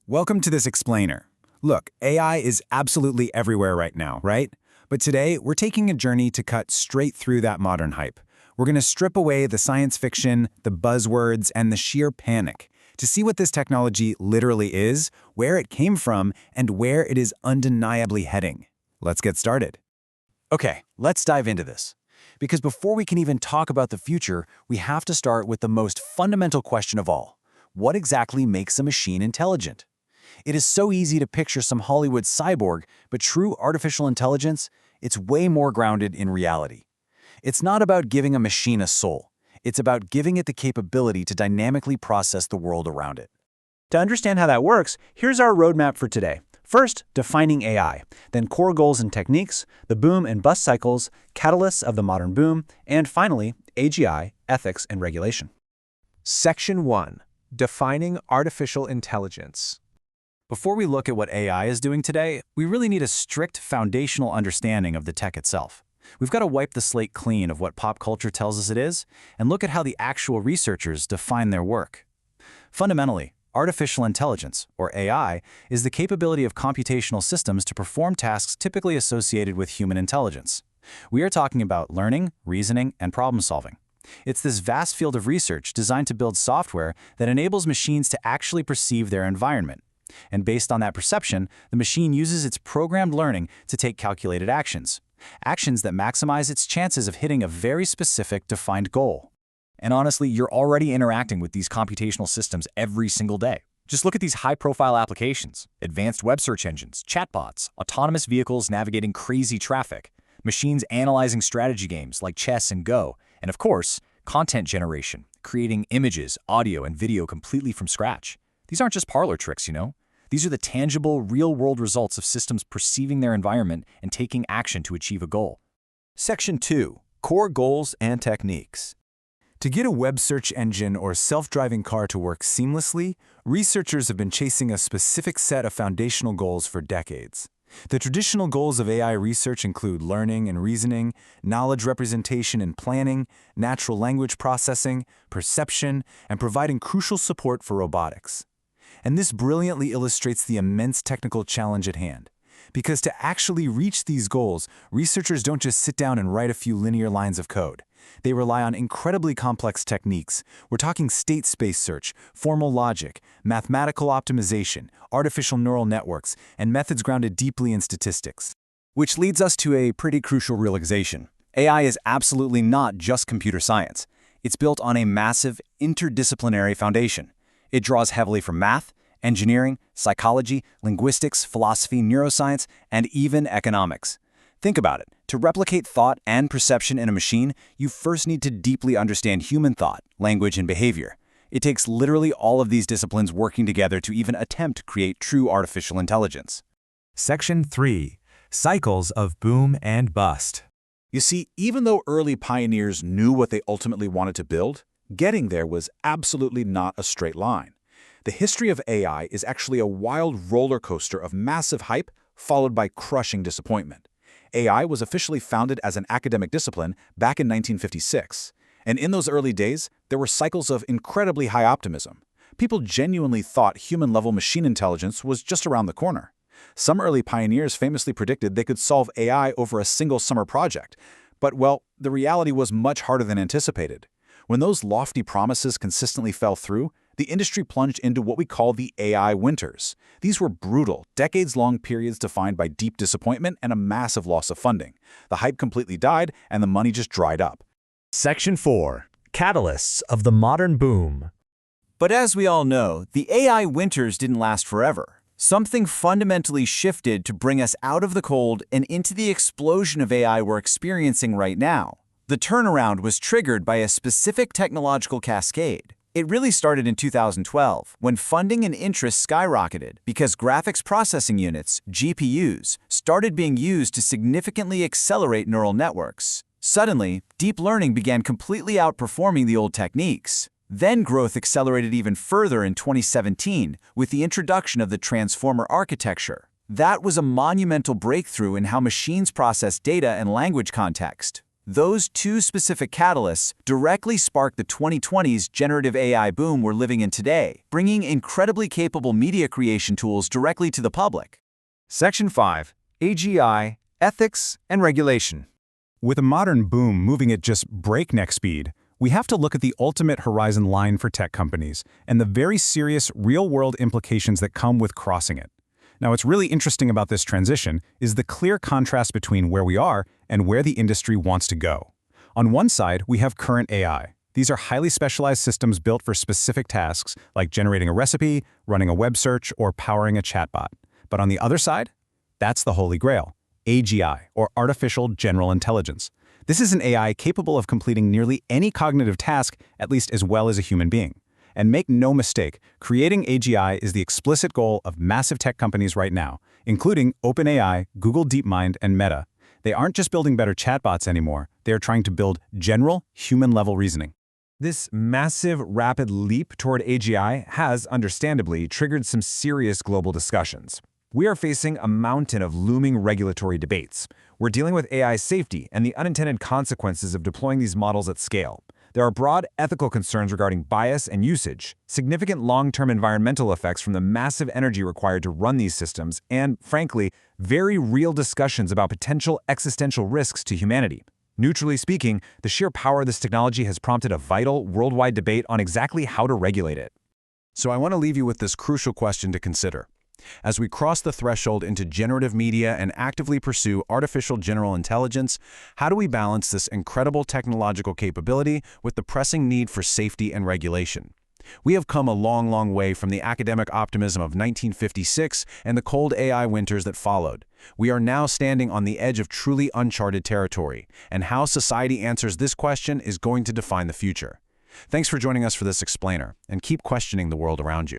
Welcome to this explainer. Look, AI is absolutely everywhere right now, right? But today, we're taking a journey to cut straight through that modern hype. We're going to strip away the science fiction, the buzzwords, and the sheer panic to see what this technology literally is, where it came from, and where it is undeniably heading. Let's get started. Okay, let's dive into this. Because before we can even talk about the future, we have to start with the most fundamental question of all. What exactly makes a machine intelligent? It is so easy to picture some Hollywood cyborg, but true artificial intelligence, it's way more grounded in reality. It's not about giving a machine a soul. It's about giving it the capability to dynamically process the world around it. To understand how that works, here's our roadmap for today. First, defining AI, then core goals and techniques, the boom and bust cycles, catalysts of the modern boom, and finally, AGI, ethics and regulation. Section 1. Defining artificial intelligence. Before we look at what AI is doing today, we really need a strict foundational understanding of the tech itself. We've got to wipe the slate clean of what pop culture tells us it is and look at how the actual researchers define their work. Fundamentally, artificial intelligence, or AI, is the capability of computational systems to perform tasks typically associated with human intelligence. We are talking about learning, reasoning, and problem-solving. It's this vast field of research designed to build software that enables machines to actually perceive their environment. And based on that perception, the machine uses its programmed learning to take calculated actions that maximize its chances of hitting a very specific, defined goal. And honestly, you're already interacting with these computational systems every single day. Just look at these high-profile applications: advanced web search engines, chatbots, autonomous vehicles navigating crazy traffic, machines analyzing strategy games like chess and Go, and of course, content generation, creating images, audio, and video completely from scratch. These aren't just parlor tricks, you know? These are the tangible, real-world results of systems perceiving their environment and taking action to achieve a goal. Section 2. Core goals and techniques. To get a web search engine or self-driving car to work seamlessly, researchers have been chasing a specific set of foundational goals for decades. The traditional goals of AI research include learning and reasoning, knowledge representation and planning, natural language processing, perception, and providing crucial support for robotics. And this brilliantly illustrates the immense technical challenge at hand. Because to actually reach these goals, researchers don't just sit down and write a few linear lines of code. They rely on incredibly complex techniques. We're talking state space search, formal logic, mathematical optimization, artificial neural networks, and methods grounded deeply in statistics. Which leads us to a pretty crucial realization. AI is absolutely not just computer science. It's built on a massive, interdisciplinary foundation. It draws heavily from math, engineering, psychology, linguistics, philosophy, neuroscience, and even economics. Think about it. To replicate thought and perception in a machine, you first need to deeply understand human thought, language, and behavior. It takes literally all of these disciplines working together to even attempt to create true artificial intelligence. Section 3. Cycles of boom and bust. You see, even though early pioneers knew what they ultimately wanted to build, getting there was absolutely not a straight line. The history of AI is actually a wild roller coaster of massive hype followed by crushing disappointment. AI was officially founded as an academic discipline back in 1956. And in those early days, there were cycles of incredibly high optimism. People genuinely thought human-level machine intelligence was just around the corner. Some early pioneers famously predicted they could solve AI over a single summer project. But, well, the reality was much harder than anticipated. When those lofty promises consistently fell through, the industry plunged into what we call the AI winters. These were brutal, decades-long periods defined by deep disappointment and a massive loss of funding. The hype completely died, and the money just dried up. Section 4. Catalysts of the modern boom. But as we all know, the AI winters didn't last forever. Something fundamentally shifted to bring us out of the cold and into the explosion of AI we're experiencing right now. The turnaround was triggered by a specific technological cascade. It really started in 2012, when funding and interest skyrocketed because graphics processing units, GPUs, started being used to significantly accelerate neural networks. Suddenly, deep learning began completely outperforming the old techniques. Then growth accelerated even further in 2017 with the introduction of the transformer architecture. That was a monumental breakthrough in how machines process data and language context. Those two specific catalysts directly sparked the 2020s generative AI boom we're living in today, bringing incredibly capable media creation tools directly to the public. Section 5. AGI, Ethics and Regulation. With a modern boom moving at just breakneck speed, we have to look at the ultimate horizon line for tech companies and the very serious real-world implications that come with crossing it. Now, what's really interesting about this transition is the clear contrast between where we are and where the industry wants to go. On one side, we have current AI. These are highly specialized systems built for specific tasks, like generating a recipe, running a web search, or powering a chatbot. But on the other side, that's the holy grail, AGI, or Artificial General Intelligence. This is an AI capable of completing nearly any cognitive task, at least as well as a human being. And make no mistake, creating AGI is the explicit goal of massive tech companies right now, including OpenAI, Google DeepMind, and Meta. They aren't just building better chatbots anymore, they are trying to build general, human-level reasoning. This massive, rapid leap toward AGI has, understandably, triggered some serious global discussions. We are facing a mountain of looming regulatory debates. We're dealing with AI safety and the unintended consequences of deploying these models at scale. There are broad ethical concerns regarding bias and usage, significant long-term environmental effects from the massive energy required to run these systems, and, frankly, very real discussions about potential existential risks to humanity. Neutrally speaking, the sheer power of this technology has prompted a vital, worldwide debate on exactly how to regulate it. So I want to leave you with this crucial question to consider. As we cross the threshold into generative media and actively pursue artificial general intelligence, how do we balance this incredible technological capability with the pressing need for safety and regulation? We have come a long, long way from the academic optimism of 1956 and the cold AI winters that followed. We are now standing on the edge of truly uncharted territory, and how society answers this question is going to define the future. Thanks for joining us for this explainer, and keep questioning the world around you.